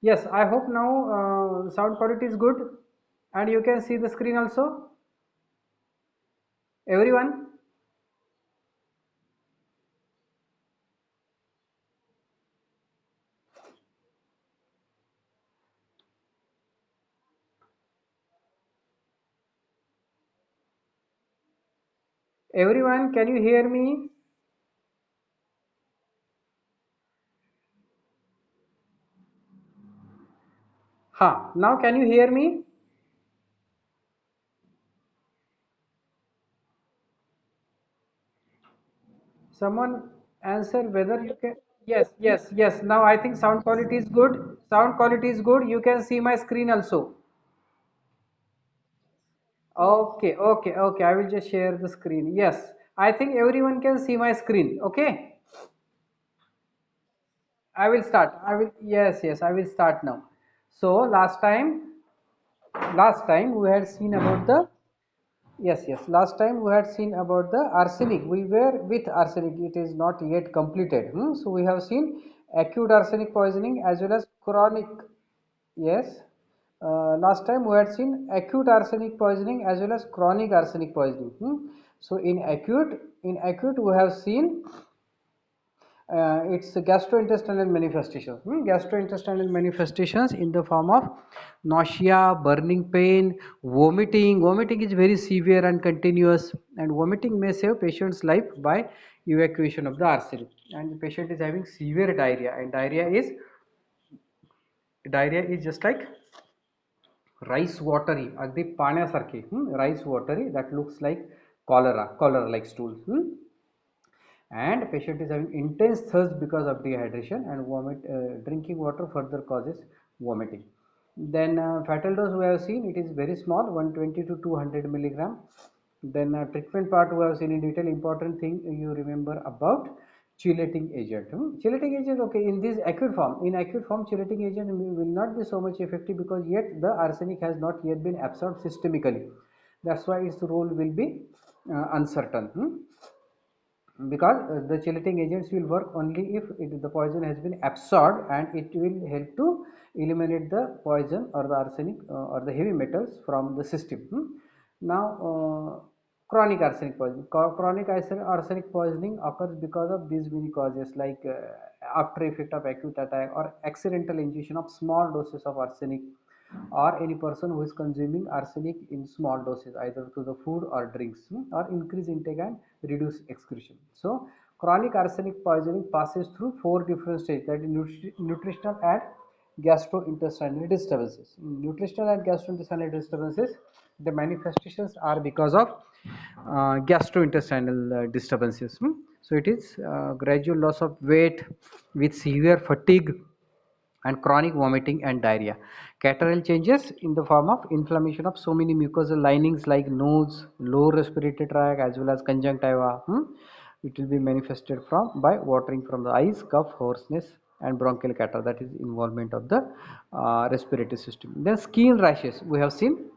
Yes, I hope now sound quality is good and you can see the screen also. Everyone, everyone, can you hear me? Ha, now can you hear me? Someone answer whether you can. Yes, yes, yes. Now I think sound quality is good. Sound quality is good. You can see my screen also. Okay, okay, okay. I will just share the screen. Yes, I think everyone can see my screen. Okay, I will start. I will. Yes, yes. I will start now. So last time we had seen about the. Yes, yes. Last time we had seen about the arsenic. We were with arsenic. It is not yet completed. So we have seen acute arsenic poisoning as well as chronic. Yes. Last time we had seen acute arsenic poisoning as well as chronic arsenic poisoning. So in acute we have seen it's gastrointestinal manifestations. Gastrointestinal manifestations in the form of nausea, burning pain, vomiting. Vomiting is very severe and continuous, and vomiting may save patient's life by evacuation of the arsenic. And the patient is having severe diarrhea, and diarrhea is just like rice watery, अगदी पाण्यासारखे, rice watery that looks like cholera like stool. And patient is having intense thirst because of dehydration, and drinking water further causes vomiting. Then fatal dose we have seen, it is very small, 120 to 200 milligram. Then treatment part we have seen in detail. Important thing you remember about chelating agent. Chelating agent, okay, in this acute form, chelating agent will not be so much effective because yet the arsenic has not yet been absorbed systemically. That's why its role will be uncertain. Because the chelating agents will work only if the poison has been absorbed, and it will help to eliminate the poison or the arsenic or the heavy metals from the system. Now chronic arsenic poisoning. Chronic arsenic poisoning occurs because of these many causes, like after effect of acute attack or accidental ingestion of small doses of arsenic, or any person who is consuming arsenic in small doses either through the food or drinks, or increase intake and reduce excretion. So chronic arsenic poisoning passes through four different stages, that is nutritional and gastrointestinal disturbances. Nutritional and gastrointestinal disturbances, the manifestations are because of gastrointestinal disturbances. So it is gradual loss of weight with severe fatigue and chronic vomiting and diarrhea. Catarrhal changes in the form of inflammation of so many mucosal linings like nose, lower respiratory tract as well as conjunctiva. It will be manifested from by watering from the eyes, cough, hoarseness and bronchial catarrh, that is involvement of the respiratory system. Then skin rashes, we have seen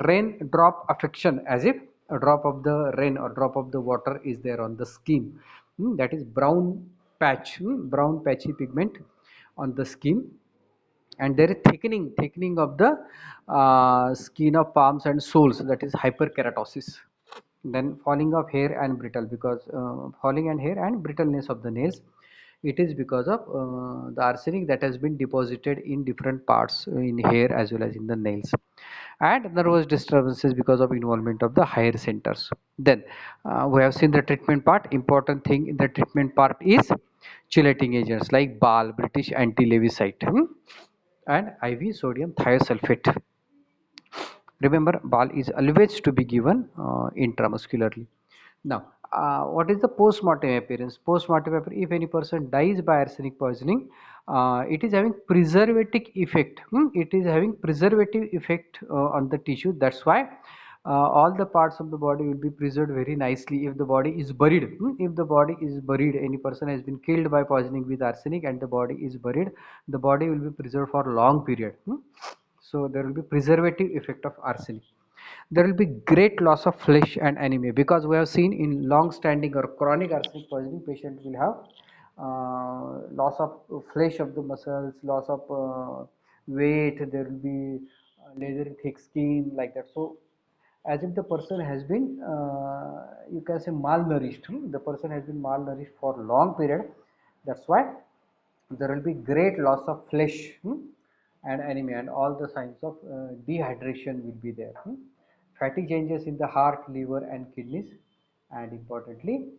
rain drop affection, as if a drop of the rain or drop of the water is there on the skin. That is brown patch, brown patchy pigment on the skin. And there is thickening of the skin of palms and soles, that is hyperkeratosis. Then falling of hair and brittle, because falling and hair and brittleness of the nails, it is because of the arsenic that has been deposited in different parts in hair as well as in the nails. And nervous disturbances because of involvement of the higher centers. Then we have seen the treatment part. Important thing in the treatment part is chelating agents like BAL, British anti-levisite, and IV sodium thiosulfate. Remember, BAL is always to be given intramuscularly. Now, what is the post-mortem appearance? Post-mortem appearance, if any person dies by arsenic poisoning, it is having preservative effect. It is having preservative effect on the tissue. That's why all the parts of the body will be preserved very nicely if the body is buried. If the body is buried, any person has been killed by poisoning with arsenic and the body is buried, the body will be preserved for a long period. So there will be preservative effect of arsenic. There will be great loss of flesh and anemia, because we have seen in long standing or chronic arsenic poisoning, patient will have loss of flesh of the muscles, loss of weight, there will be leathery thick skin like that. So as if the person has been, you can say, malnourished. The person has been malnourished for long period. That's why there will be great loss of flesh, and anemia, and all the signs of dehydration will be there. Fatty changes in the heart, liver and kidneys, and importantly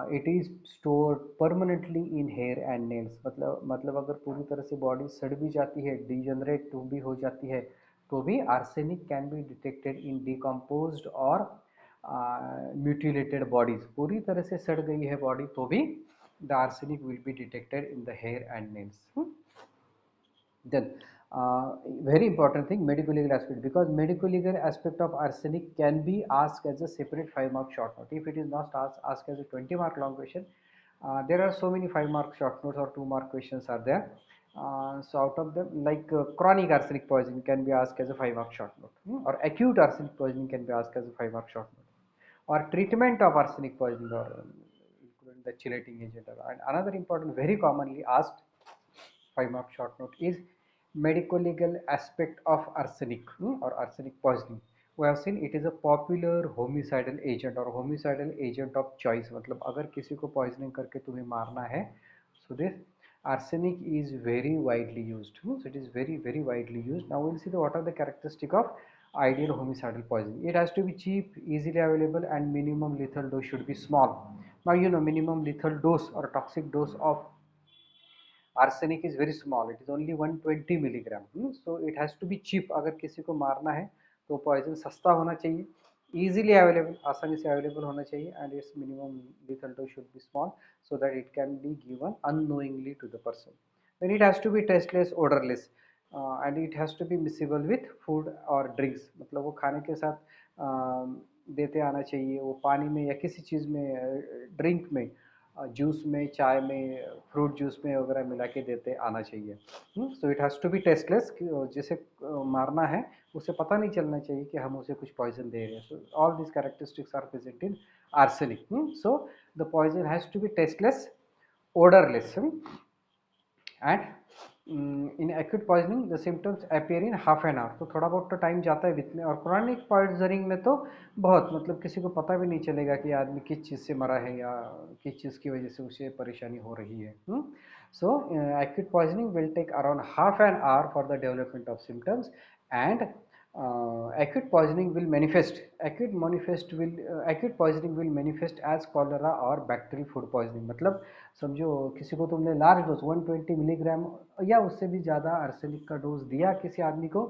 it is stored permanently in hair and nails. मतलब अगर पूरी तरह से body सड़ भी जाती है, degenerate भी हो जाती है, तो भी arsenic can be detected in decomposed और म्यूटिलेटेड बॉडीज. पूरी तरह से सड़ गई है बॉडी तो भी the arsenic will be detected in the hair and nails. Then very important thing, medical legal aspect, because medical legal aspect of arsenic can be asked as a separate 5-mark short note. If it is not asked as a 20-mark long question, there are so many 5-mark short notes or 2-mark questions are there. So out of them, like chronic arsenic poisoning can be asked as a 5-mark short note, or acute arsenic poisoning can be asked as a 5-mark short note, or treatment of arsenic poisoning, or including the chelating agent. And another important, very commonly asked 5-mark short note is medico legal aspect of arsenic, or arsenic poisoning. We have seen it is a popular homicidal agent or homicidal agent of choice. मतलब अगर किसी को poisoning करके तुम्हें मारना है, so this arsenic is very widely used. So it is very widely used. Now we'll see what are the characteristic of ideal homicidal poisoning. It has to be cheap, easily available, and minimum lethal dose should be small. Now you know minimum lethal dose or toxic dose of arsenic is very small. It is only 120 milligram. So it has to be cheap. अगर किसी को मारना है तो poison सस्ता होना चाहिए, easily available, आसानी से available होना चाहिए, and its minimum lethal dose should be small so that it can be given unknowingly to the person. Then it has to be tasteless, odorless, and it has to be miscible with food or drinks. मतलब वो खाने के साथ देते आना चाहिए, वो पानी में या किसी चीज़ में, ड्रिंक में, जूस में, चाय में, फ्रूट जूस में वगैरह मिला के देते आना चाहिए. So it has to be tasteless. जिसे मारना है उसे पता नहीं चलना चाहिए कि हम उसे कुछ पॉइजन दे रहे हैं. So all this characteristics are present in arsenic. So the poison has to be tasteless, odorless, and in acute poisoning the symptoms appear in half an hour. तो थोड़ा बहुत तो टाइम जाता है बीतने. और chronic poisoning में तो बहुत, मतलब किसी को पता भी नहीं चलेगा कि आदमी किस चीज़ से मरा है या किस चीज़ की वजह से उसे परेशानी हो रही है. So acute poisoning will take around half an hour for the development of symptoms, and acute poisoning will manifest. Acute poisoning will manifest as cholera or bacterial food poisoning. मतलब समझो किसी को तुमने लार्ज डोज 120 मिलीग्राम या उससे भी ज़्यादा arsenic का डोज दिया किसी आदमी को,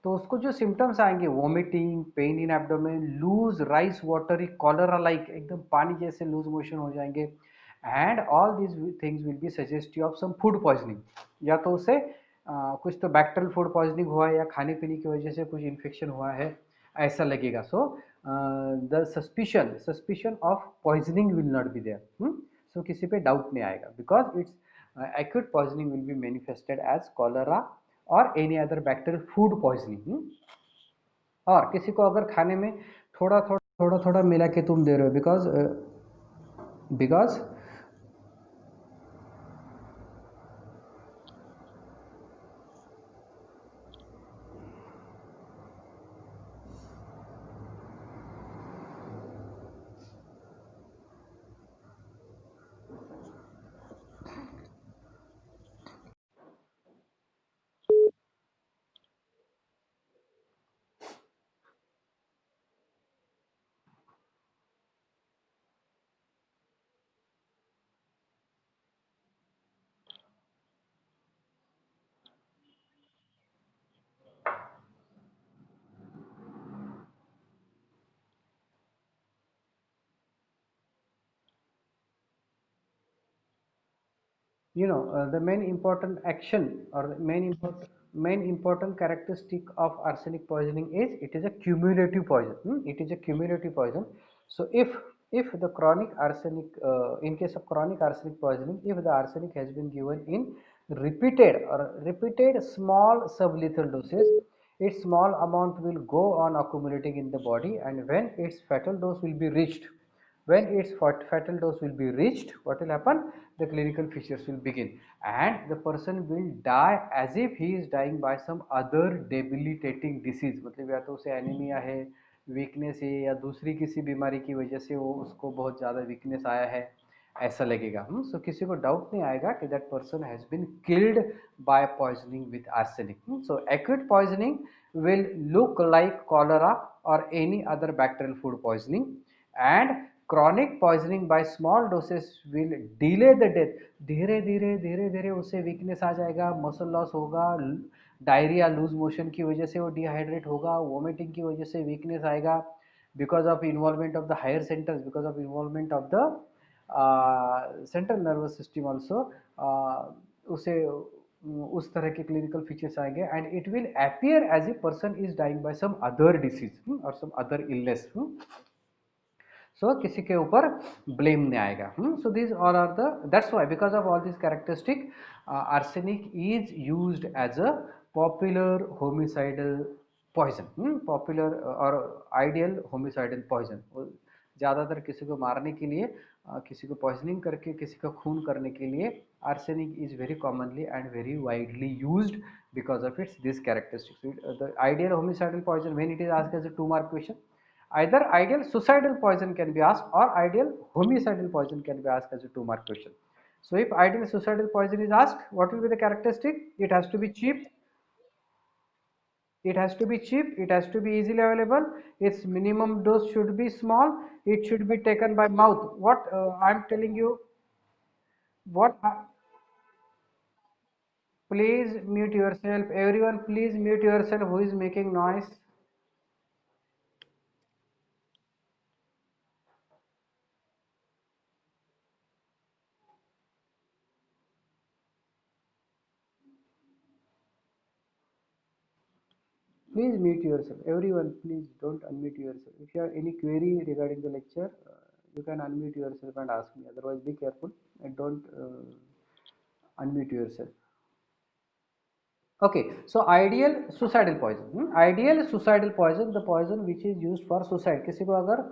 तो उसको जो सिम्टम्स आएंगे, vomiting, pain in abdomen, loose rice watery cholera like, एकदम पानी जैसे लूज मोशन हो जाएंगे, and all these things will be suggestive of some food poisoning. या तो उसे कुछ तो बैक्टीरियल फूड पॉइजनिंग हुआ है या खाने पीने की वजह से कुछ इन्फेक्शन हुआ है, ऐसा लगेगा. So the suspicion of poisoning will not be there. So किसी पे डाउट नहीं आएगा, because it's acute poisoning will be manifested as cholera or any other bacterial food poisoning. और किसी को अगर खाने में थोड़ा थोड़ा मिला के तुम दे रहे हो, because the main important action, or the main important characteristic of arsenic poisoning is it is a cumulative poison. It is a cumulative poison. So if the chronic arsenic, in case of chronic arsenic poisoning, if the arsenic has been given in repeated small sublethal doses, its small amount will go on accumulating in the body, and when its fatal dose will be reached, what will happen, the clinical features will begin, and the person will die as if he is dying by some other debilitating disease. मतलब या तो उसे anaemia है, weakness है, या दूसरी किसी बीमारी की वजह से वो उसको बहुत ज़्यादा वीकनेस आया है, ऐसा लगेगा। सो किसी को डाउट नहीं आएगा कि that person has been killed by poisoning with arsenic. So acute poisoning will look like cholera or any other bacterial food poisoning, and chronic poisoning by small doses will delay the death। धीरे धीरे धीरे धीरे उससे weakness आ जाएगा, muscle loss होगा, diarrhoea, loose motion की वजह से वो डिहाइड्रेट होगा, वोमिटिंग की वजह से वीकनेस आएगा, because of involvement of the higher centres, because of involvement of the central nervous system also, उसे उस तरह के क्लिनिकल फीचर्स आएंगे, and it will appear as a person is dying by some other disease और some other illness. सो किसी के ऊपर blame नहीं आएगा। So this all are the, that's why because of all this characteristic arsenic is used as a popular homicidal poison, popular और ideal homicidal poison. ज़्यादातर किसी को मारने के लिए, किसी को पॉइजनिंग करके किसी का खून करने के लिए arsenic is very commonly and very widely used because of its this characteristics. The ideal homicidal poison, when it is asked as a 2-mark question, either ideal suicidal poison can be asked or ideal homicidal poison can be asked as a 2-mark question. So if ideal suicidal poison is asked, what will be the characteristic? It has to be cheap, it has to be cheap, it has to be easily available, its minimum dose should be small, it should be taken by mouth. What I'm telling you, what please mute yourself. Everyone, please mute yourself who is making noise. Please mute yourself. Everyone, please don't unmute yourself. If you have any query regarding the lecture, you can unmute yourself and ask me. Otherwise, be careful and don't unmute yourself. Okay, so ideal suicidal poison. Ideal suicidal poison, the poison which is used for suicide. किसी को अगर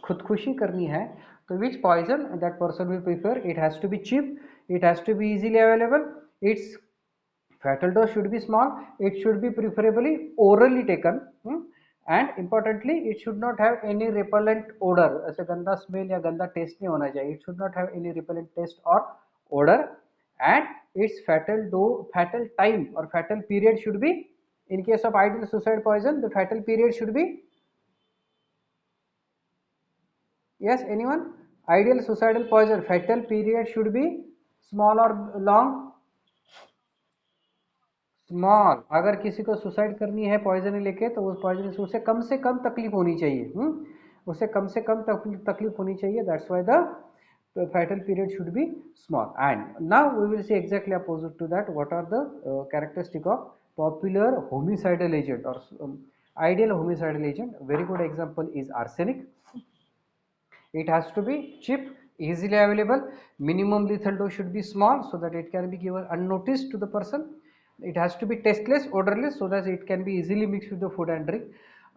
खुदकुशी करनी है, तो which poison that person will prefer? It has to be cheap, it has to be easily available, its fatal dose should be small, it should be preferably orally taken, and importantly it should not have any repellent odor, ऐसे गंदा smell या गंदा taste नहीं होना चाहिए, it should not have any repellent taste or odor, and its fatal time or fatal period should be, in case of ideal suicide poison, the fatal period should be, yes, anyone? Ideal suicidal poison fatal period should be small or long? Small. अगर किसी को suicide करनी है poison लेके, तो उस poison से उसे कम तकलीफ होनी चाहिए, उसे कम से कम तकलीफ होनी चाहिए। That's why the fatal period should be small. And now we will see exactly opposite to that, what are the characteristic of popular homicidal agent or ideal homicidal agent. Very good example is arsenic. It has to be cheap, easily available, minimum lethal dose should be small so that it can be given unnoticed to the person. It has to be tasteless, odorless, so that it can be easily mixed with the food and drink.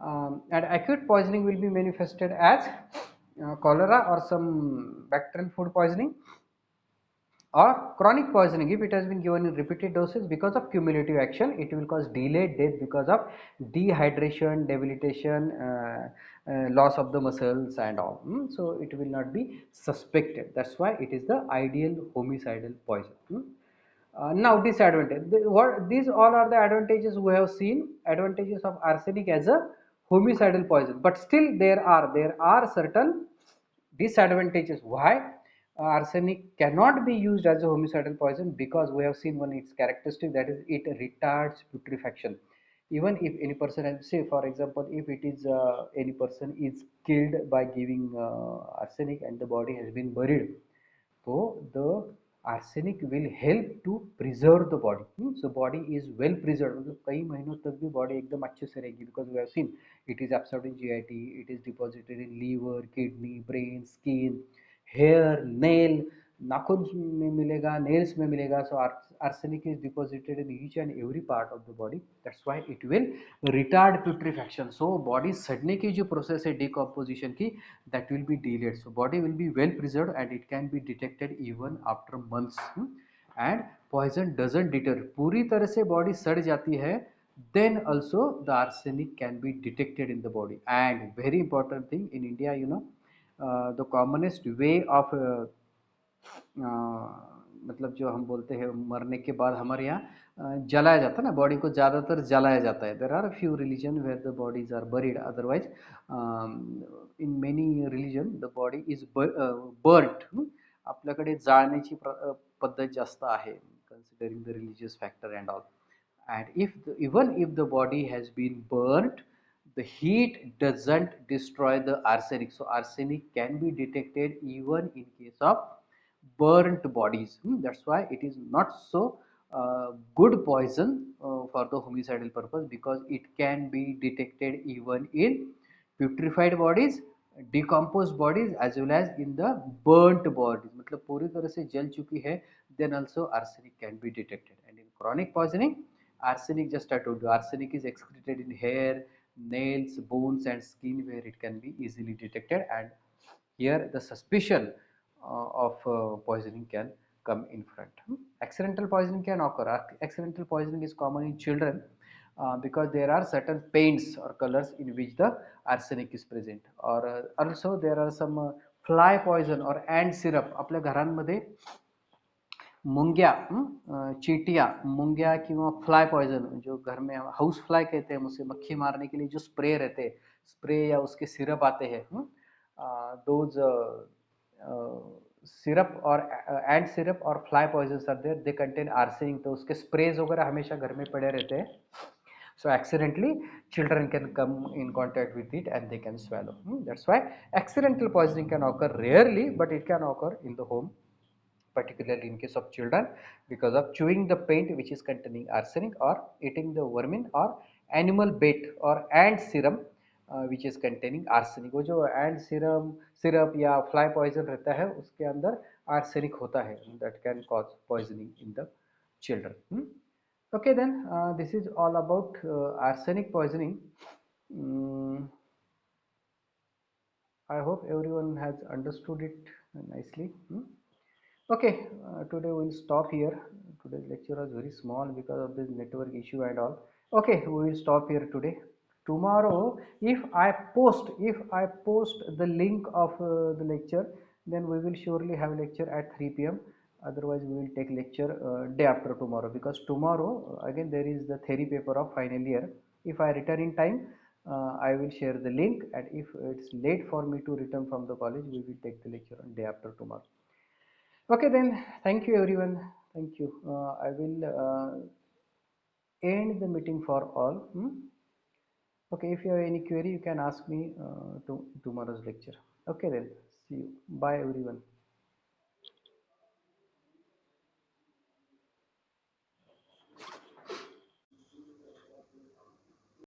And acute poisoning will be manifested as cholera or some bacterial food poisoning, or chronic poisoning. If it has been given in repeated doses, because of cumulative action, it will cause delayed death because of dehydration, debilitation, loss of the muscles and all. So it will not be suspected. That's why it is the ideal homicidal poison. Now disadvantage. These all are the advantages we have seen. Advantages of arsenic as a homicidal poison, but still there are certain disadvantages. Why? Arsenic cannot be used as a homicidal poison, because we have seen one its characteristic, that is it retards putrefaction. Even if any person has, say for example, if it is any person is killed by giving arsenic and the body has been buried, so the arsenic will help to preserve the body. So body is well preserved, मतलब कई महीनों तक भी body एकदम अच्छे से रहेगी, because we have seen it is absorbed in GIT, it is deposited in liver, kidney, brain, skin, hair, nail, नाखून में मिलेगा, नेल्स में मिलेगा. So arsenic is deposited in each and every part of the body. That's why it will retard putrefaction. So body सड़ने की जो process है decomposition की, that will be delayed. So body will be well preserved and it can be detected even after months. And poison doesn't deter. पूरी तरह से body सड़ जाती है, then also the arsenic can be detected in the body. And very important thing in India, the commonest way of मतलब जो हम बोलते हैं मरने के बाद हमारे यहाँ जलाया जाता है ना, बॉडी को ज़्यादातर जलाया जाता है. There are few religion where the bodies are buried, otherwise in many religion the body is burnt. आपल्याकडे जाळण्याची पद्धत जास्त आहे, considering the religious factor and all. And even if the body has been burnt, the heat doesn't destroy the arsenic. So arsenic can be detected even in case of burnt bodies. That's why it is not so good poison for the homicidal purpose, because it can be detected even in putrefied bodies, decomposed bodies, as well as in the burnt bodies. मतलब पूरी तरह से जल चुकी है, then also arsenic can be detected. And in chronic poisoning, arsenic, just I told you, arsenic is excreted in hair, nails, bones and skin, where it can be easily detected. And here the suspicion of poisoning can come in front. Accidental poisoning can occur. Accidental poisoning is common in children because there are certain paints or colors in which the arsenic is present. Or also there are some fly poison or ant syrup. आपल्या घरांमध्ये मुंग्या, चींटियाँ, मुंग्या किंवा fly poison, जो घर में house fly कहते हैं उसे, मक्खी मारने के लिए जो स्प्रे रहते हैं, स्प्रे या उसके सिरप आते हैं, दोज सिरप और एंड सिरप और fly poison are there, they contain arsenic. तो उसके स्प्रेज वगैरह हमेशा घर में पड़े रहते हैं. So accidentally children can come in contact with it and they can swallow. That's why accidental poisoning can occur rarely, but it can occur in the home, particularly in case of children, because of chewing the paint which is containing arsenic, or eating the vermin or animal bait or ant serum which is containing arsenic. वो जो ant serum syrup या fly poison रहता है उसके अंदर arsenic होता है, that can cause poisoning in the children. Okay, then this is all about arsenic poisoning. Mm, I hope everyone has understood it nicely. Okay, today we'll stop here. Today's lecture was very small because of this network issue and all. Okay, we will stop here today. Tomorrow, if I post the link of the lecture, then we will surely have lecture at 3 p.m. Otherwise, we will take lecture day after tomorrow, because tomorrow again there is the theory paper of final year. If I return in time, I will share the link, and if it's late for me to return from the college, we will take the lecture on day after tomorrow. Okay, then thank you everyone. Thank you. I will end the meeting for all. Okay, if you have any query, you can ask me to tomorrow's lecture. Okay, then see you. Bye everyone.